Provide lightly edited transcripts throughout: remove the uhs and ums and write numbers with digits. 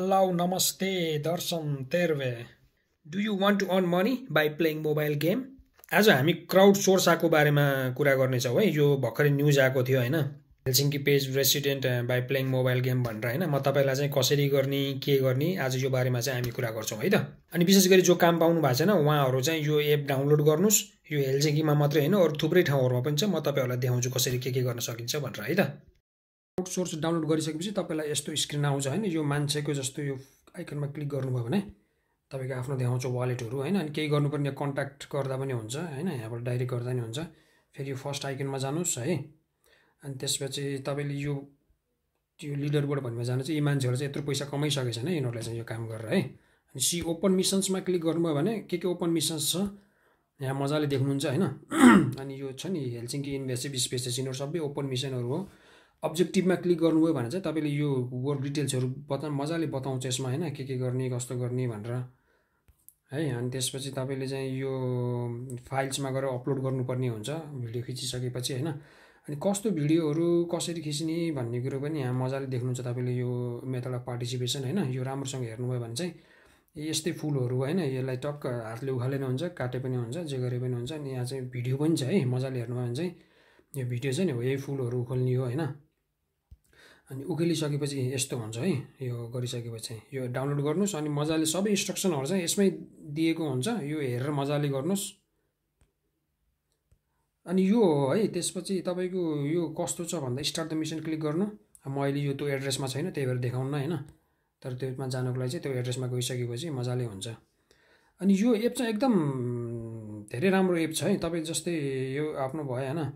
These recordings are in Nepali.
Hello, namaste, Darshan तेर्वे. Do you want to earn money by playing mobile game? आज हामी क्राउड सोर्साको बारेमा कुरा गर्नेछौँ है। यो भर्खरै न्युज आएको थियो होइन, Helsinki page resident by playing mobile game भनेर होइन। म तपाईँलाई चाहिँ कसरी गर्ने के गर्ने आज यो बारेमा चाहिँ हामी कुरा गर्छौँ है त। अनि विशेष गरी जो काम पाउनु भएको छैन उहाँहरू चाहिँ यो एप डाउनलोड गर्नुहोस्। यो हेलसिङ्कीमा मात्रै होइन अरू थुप्रै ठाउँहरूमा पनि छ। म तपाईँहरूलाई देखाउँछु कसरी के गर्न सकिन्छ भनेर है त। क्राउड सोर्स डाउनलोड गरिसकेपछि तपाईँलाई यस्तो स्क्रिन आउँछ होइन। यो मान्छेको जस्तो यो आइकनमा क्लिक गर्नुभयो भने तपाईँको आफ्नो देखाउँछ वालेटहरू होइन। अनि केही गर्नुपर्ने कन्ट्याक्ट गर्दा पनि हुन्छ होइन, यहाँबाट डाइरेक्ट गर्दा पनि हुन्छ। फेरि यो फर्स्ट आइकनमा जानुहोस् है। अनि त्यसपछि तपाईँले यो लिडर बोर्ड भन्नेमा जानु चाहिँ यी मान्छेहरू चाहिँ यत्रो पैसा कमाइसकेको छैन यिनीहरूलाई चाहिँ यो काम गरेर है। अनि सी ओपन मिसन्समा क्लिक गर्नुभयो भने के ओपन मिसन्स छ यहाँ मजाले देख्नुहुन्छ होइन। अनि यो छ नि हेलसिङ्की इन्भेसिभ स्पेसेस, यिनीहरू सबै ओपन मिसनहरू हो। अब्जेक्टिभमा क्लिक गर्नुभयो भने चाहिँ तपाईँले यो वर्क डिटेल्सहरू मजाले बताउँछ यसमा होइन, के गर्ने कस्तो गर्ने भनेर है। अनि त्यसपछि तपाईँले चाहिँ यो फाइल्समा गएर अपलोड गर्नुपर्ने हुन्छ भिडियो खिचिसकेपछि होइन। अनि कस्तो भिडियोहरू कसरी खिच्ने भन्ने कुरो पनि यहाँ मजाले देख्नुहुन्छ तपाईँले। यो मेथड अफ पार्टिसिपेसन होइन, यो राम्रोसँग हेर्नुभयो भने चाहिँ यस्तै फुलहरू होइन, यसलाई टक्क हातले उखाले पनि हुन्छ, काटे पनि हुन्छ, जे गरे पनि हुन्छ। अनि यहाँ चाहिँ भिडियो पनि छ है, मजाले हेर्नुभयो भने चाहिँ यो भिडियो चाहिँ नि हो, यही फुलहरू उखाल्ने हो होइन। अनि उखेलिसकेपछि यस्तो हुन्छ है। यो गरिसकेपछि यो डाउनलोड गर्नुहोस् अनि मजाले सबै इन्स्ट्रक्सनहरू चाहिँ यसमै दिएको हुन्छ, यो हेरेर मजाले गर्नुहोस्। अनि यो है त्यसपछि तपाईँको यो कस्तो छ भन्दा स्टार्ट द मिसन क्लिक गर्नु। म अहिले यो त्यो एड्रेसमा छैन त्यही भएर देखाउन्न होइन, तर त्यसमा जानुको लागि चाहिँ त्यो एड्रेसमा गइसकेपछि मजाले हुन्छ। अनि यो एप चाहिँ एकदम धेरै राम्रो एप छ है। तपाईँ जस्तै यो आफ्नो भयो होइन।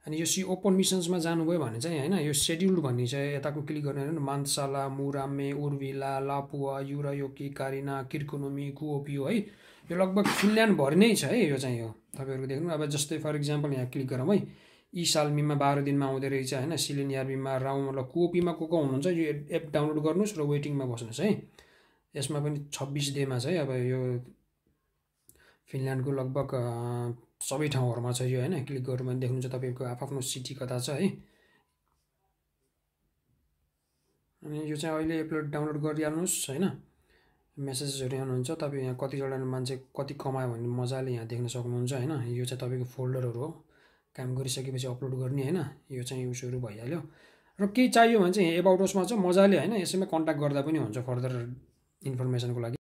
अनि यो सी ओपन मिसन्समा जानुभयो भने चाहिँ होइन, यो सेड्युल्ड भन्ने चाहिँ यताको क्लिक गर्ने होइन, मान्साला, मुरामे, उर्विला, लापुवा, युरायोकी, कारिना, किर्कोनोमी, कुओपियो है। यो लगभग फिनल्यान्डभरि नै छ है। यो चाहिँ हो तपाईँहरूको देख्नु। अब जस्तै फर इक्जाम्पल यहाँ क्लिक गरौँ है। यी सालमीमा 12 दिनमा आउँदै रहेछ होइन। सिलिनियारमीमा राउँ ल कुओपीमा को हुनुहुन्छ यो एप डाउनलोड गर्नुहोस् र वेटिङमा बस्नुहोस् है। यसमा पनि 26 डेमा छ है। अब यो फिनल्यान्डको लगभग सबै ठाउँहरूमा छ यो होइन। क्लिक गर्नु भने देख्नुहुन्छ तपाईँको आफ्नो सिटी कता छ है। अनि यो चाहिँ अहिले एपलोड डाउनलोड गरिहाल्नुहोस् होइन। मेसेजेसहरू आउनुहुन्छ, तपाईँ यहाँ कतिजना मान्छे कति कमायो भन्ने मजाले यहाँ देख्न सक्नुहुन्छ होइन। यो चाहिँ तपाईँको फोल्डरहरू हो, काम गरिसकेपछि अपलोड गर्ने होइन। यो चाहिँ उसहरू भइहाल्यो। र केही चाहियो भने चाहिँ एबाउट उसमा चाहिँ मजाले होइन, यसैमा कन्ट्याक्ट गर्दा पनि हुन्छ फर्दर इन्फर्मेसनको लागि।